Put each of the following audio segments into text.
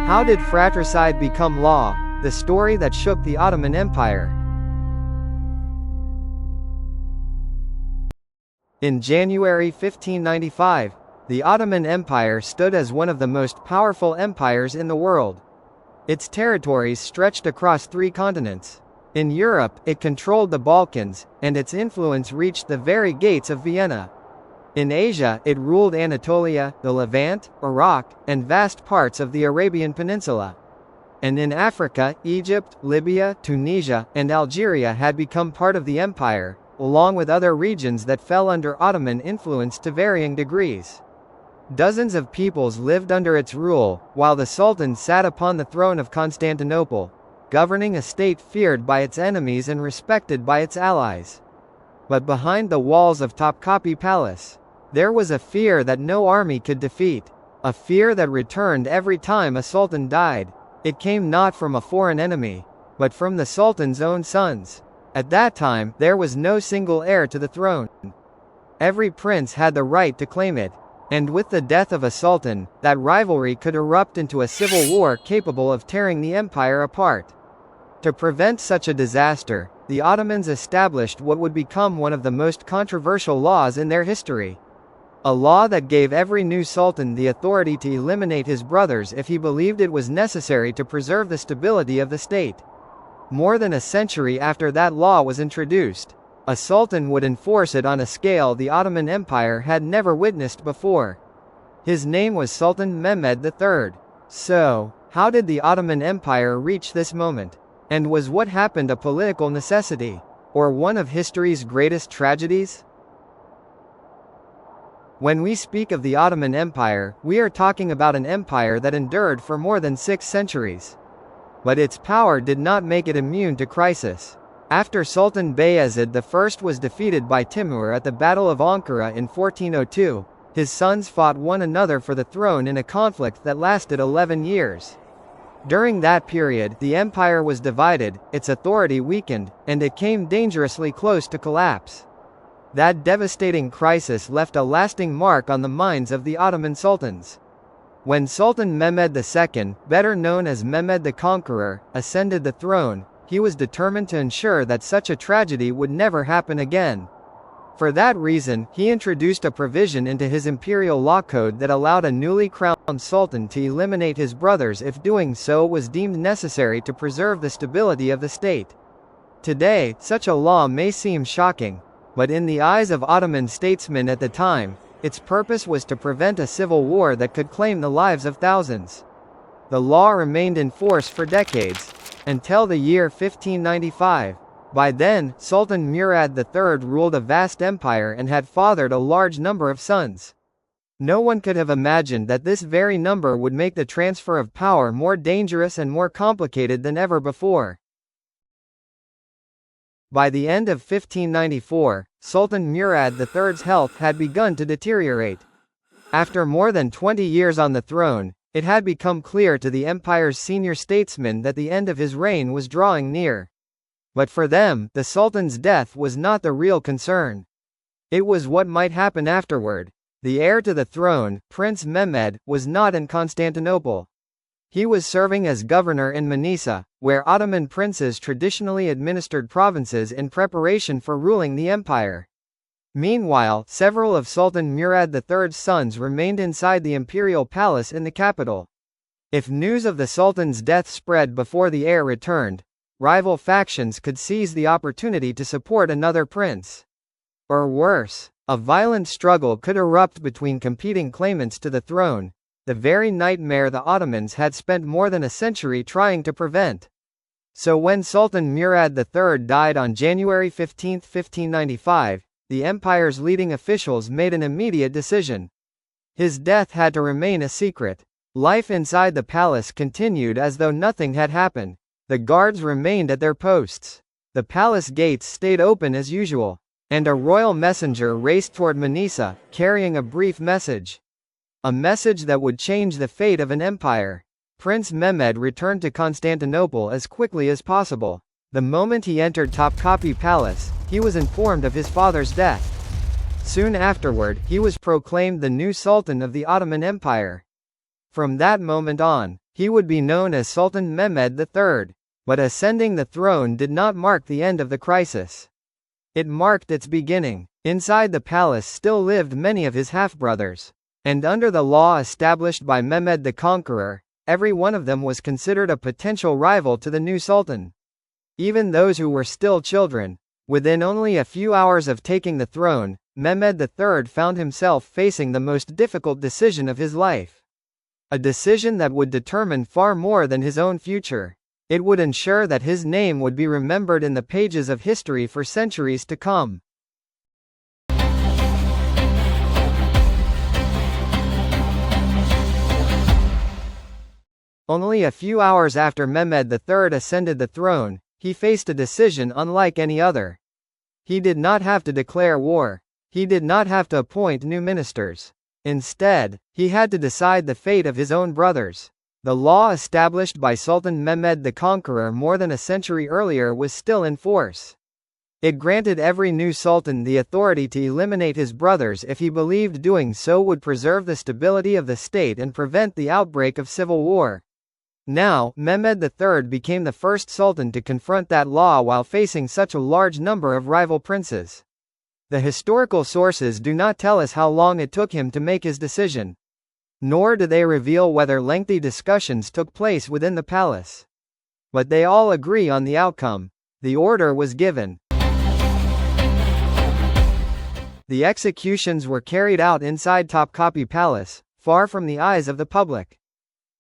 How did fratricide become law? The story that shook the Ottoman Empire. In January 1595, the Ottoman Empire stood as one of the most powerful empires in the world. Its territories stretched across 3 continents. In Europe, it controlled the Balkans, and its influence reached the very gates of Vienna. In Asia, it ruled Anatolia, the Levant, Iraq, and vast parts of the Arabian Peninsula. And in Africa, Egypt, Libya, Tunisia, and Algeria had become part of the empire, along with other regions that fell under Ottoman influence to varying degrees. Dozens of peoples lived under its rule, while the Sultan sat upon the throne of Constantinople, governing a state feared by its enemies and respected by its allies. But behind the walls of Topkapi Palace, there was a fear that no army could defeat, a fear that returned every time a sultan died. It came not from a foreign enemy, but from the sultan's own sons. At that time, there was no single heir to the throne. Every prince had the right to claim it, and with the death of a sultan, that rivalry could erupt into a civil war capable of tearing the empire apart. To prevent such a disaster, the Ottomans established what would become one of the most controversial laws in their history. A law that gave every new sultan the authority to eliminate his brothers if he believed it was necessary to preserve the stability of the state. More than a century after that law was introduced, a sultan would enforce it on a scale the Ottoman Empire had never witnessed before. His name was Sultan Mehmed III. So, how did the Ottoman Empire reach this moment? And was what happened a political necessity, or one of history's greatest tragedies? When we speak of the Ottoman Empire, we are talking about an empire that endured for more than 6 centuries. But its power did not make it immune to crisis. After Sultan Bayezid I was defeated by Timur at the Battle of Ankara in 1402, his sons fought one another for the throne in a conflict that lasted 11 years. During that period, the empire was divided, its authority weakened, and it came dangerously close to collapse. That devastating crisis left a lasting mark on the minds of the Ottoman sultans. When Sultan Mehmed II, better known as Mehmed the Conqueror, ascended the throne, he was determined to ensure that such a tragedy would never happen again. For that reason, he introduced a provision into his imperial law code that allowed a newly crowned sultan to eliminate his brothers if doing so was deemed necessary to preserve the stability of the state. Today, such a law may seem shocking, but in the eyes of Ottoman statesmen at the time, its purpose was to prevent a civil war that could claim the lives of thousands. The law remained in force for decades, until the year 1595. By then, Sultan Murad III ruled a vast empire and had fathered a large number of sons. No one could have imagined that this very number would make the transfer of power more dangerous and more complicated than ever before. By the end of 1594, Sultan Murad III's health had begun to deteriorate. After more than 20 years on the throne, it had become clear to the empire's senior statesmen that the end of his reign was drawing near. But for them, the Sultan's death was not the real concern. It was what might happen afterward. The heir to the throne, Prince Mehmed, was not in Constantinople. He was serving as governor in Manisa, where Ottoman princes traditionally administered provinces in preparation for ruling the empire. Meanwhile, several of Sultan Murad III's sons remained inside the imperial palace in the capital. If news of the Sultan's death spread before the heir returned, rival factions could seize the opportunity to support another prince. Or worse, a violent struggle could erupt between competing claimants to the throne, the very nightmare the Ottomans had spent more than a century trying to prevent. So when Sultan Murad III died on January 15, 1595, the empire's leading officials made an immediate decision. His death had to remain a secret. Life inside the palace continued as though nothing had happened. The guards remained at their posts. The palace gates stayed open as usual. And a royal messenger raced toward Manisa, carrying a brief message. A message that would change the fate of an empire. Prince Mehmed returned to Constantinople as quickly as possible. The moment he entered Topkapi Palace, he was informed of his father's death. Soon afterward, he was proclaimed the new Sultan of the Ottoman Empire. From that moment on, He would be known as Sultan Mehmed III. But ascending the throne did not mark the end of the crisis. It marked its beginning. Inside the palace still lived many of his half-brothers. And under the law established by Mehmed the Conqueror, every one of them was considered a potential rival to the new sultan. Even those who were still children. Within only a few hours of taking the throne, Mehmed III found himself facing the most difficult decision of his life. A decision that would determine far more than his own future. It would ensure that his name would be remembered in the pages of history for centuries to come. Only a few hours after Mehmed III ascended the throne, he faced a decision unlike any other. He did not have to declare war. He did not have to appoint new ministers. Instead, he had to decide the fate of his own brothers. The law established by Sultan Mehmed the Conqueror more than a century earlier was still in force. It granted every new sultan the authority to eliminate his brothers if he believed doing so would preserve the stability of the state and prevent the outbreak of civil war. Now, Mehmed III became the first sultan to confront that law while facing such a large number of rival princes. The historical sources do not tell us how long it took him to make his decision. Nor do they reveal whether lengthy discussions took place within the palace. But they all agree on the outcome. The order was given. The executions were carried out inside Topkapi Palace, far from the eyes of the public.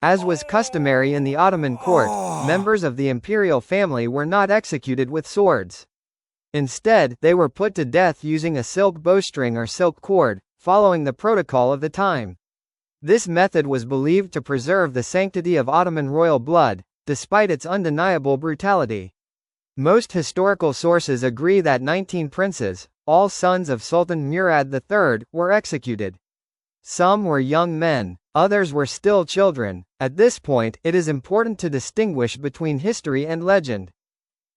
As was customary in the Ottoman court, members of the imperial family were not executed with swords. Instead, they were put to death using a silk bowstring or silk cord, following the protocol of the time. This method was believed to preserve the sanctity of Ottoman royal blood, despite its undeniable brutality. Most historical sources agree that 19 princes, all sons of Sultan Murad III, were executed. Some were young men, others were still children. At this point, it is important to distinguish between history and legend.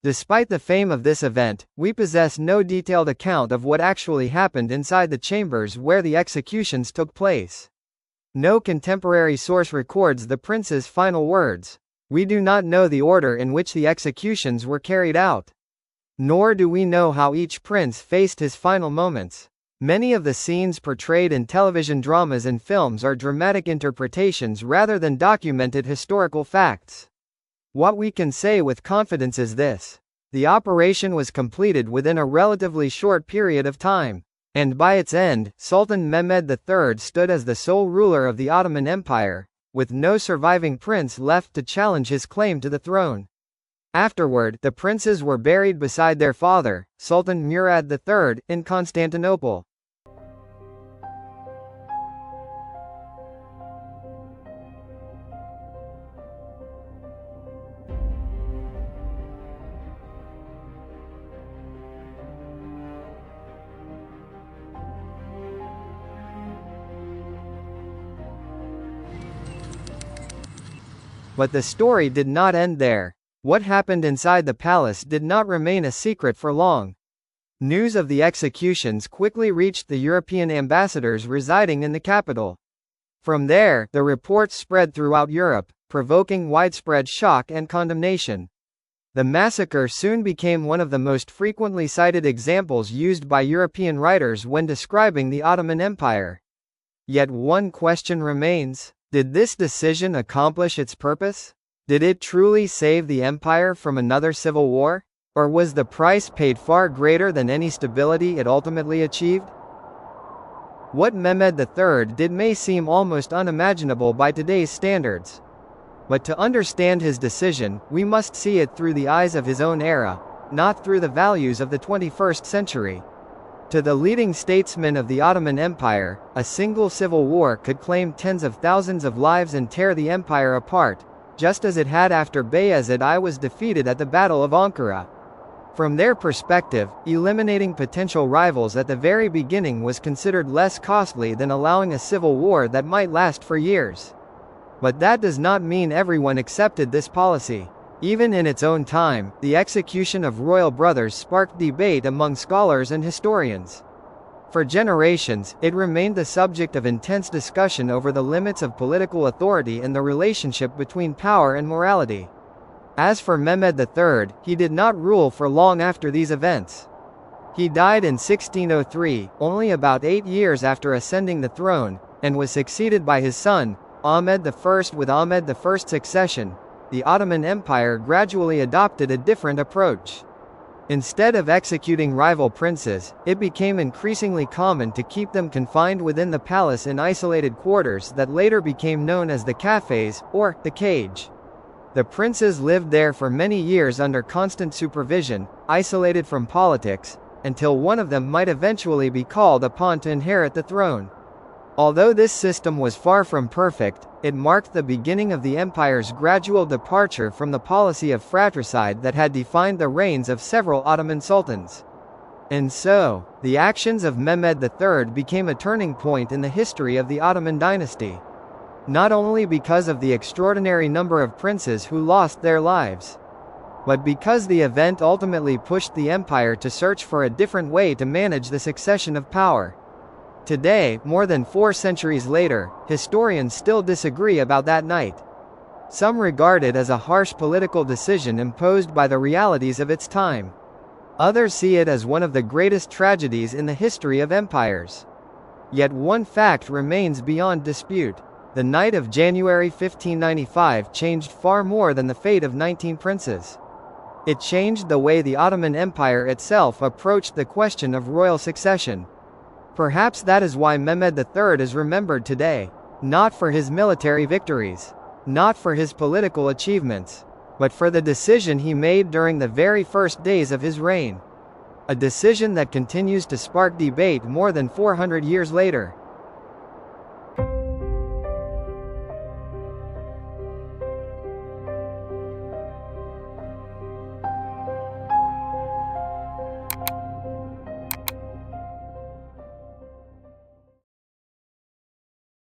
Despite the fame of this event, we possess no detailed account of what actually happened inside the chambers where the executions took place. No contemporary source records the prince's final words. We do not know the order in which the executions were carried out. Nor do we know how each prince faced his final moments. Many of the scenes portrayed in television dramas and films are dramatic interpretations rather than documented historical facts. What we can say with confidence is this: the operation was completed within a relatively short period of time. And by its end, Sultan Mehmed III stood as the sole ruler of the Ottoman Empire, with no surviving prince left to challenge his claim to the throne. Afterward, the princes were buried beside their father, Sultan Murad III, in Constantinople. But the story did not end there. What happened inside the palace did not remain a secret for long. News of the executions quickly reached the European ambassadors residing in the capital. From there, the reports spread throughout Europe, provoking widespread shock and condemnation. The massacre soon became one of the most frequently cited examples used by European writers when describing the Ottoman Empire. Yet one question remains: did this decision accomplish its purpose? Did it truly save the empire from another civil war? Or was the price paid far greater than any stability it ultimately achieved? What Mehmed III did may seem almost unimaginable by today's standards. But to understand his decision, we must see it through the eyes of his own era, not through the values of the 21st century. To the leading statesmen of the Ottoman Empire, a single civil war could claim tens of thousands of lives and tear the empire apart, just as it had after Bayezid I was defeated at the Battle of Ankara. From their perspective, eliminating potential rivals at the very beginning was considered less costly than allowing a civil war that might last for years. But that does not mean everyone accepted this policy. Even in its own time, the execution of royal brothers sparked debate among scholars and historians. For generations, it remained the subject of intense discussion over the limits of political authority and the relationship between power and morality. As for Mehmed III, he did not rule for long after these events. He died in 1603, only about 8 years after ascending the throne, and was succeeded by his son, Ahmed I. With Ahmed I's succession, the Ottoman Empire gradually adopted a different approach. Instead of executing rival princes, it became increasingly common to keep them confined within the palace in isolated quarters that later became known as the cafes, or the cage. The princes lived there for many years under constant supervision, isolated from politics, until one of them might eventually be called upon to inherit the throne. Although this system was far from perfect, it marked the beginning of the empire's gradual departure from the policy of fratricide that had defined the reigns of several Ottoman sultans. And so, the actions of Mehmed III became a turning point in the history of the Ottoman dynasty. Not only because of the extraordinary number of princes who lost their lives, but because the event ultimately pushed the empire to search for a different way to manage the succession of power. Today, more than 4 centuries later, historians still disagree about that night. Some regard it as a harsh political decision imposed by the realities of its time. Others see it as one of the greatest tragedies in the history of empires. Yet one fact remains beyond dispute. The night of January 1595 changed far more than the fate of 19 princes. It changed the way the Ottoman Empire itself approached the question of royal succession. Perhaps that is why Mehmed III is remembered today, not for his military victories, not for his political achievements, but for the decision he made during the very first days of his reign. A decision that continues to spark debate more than 400 years later.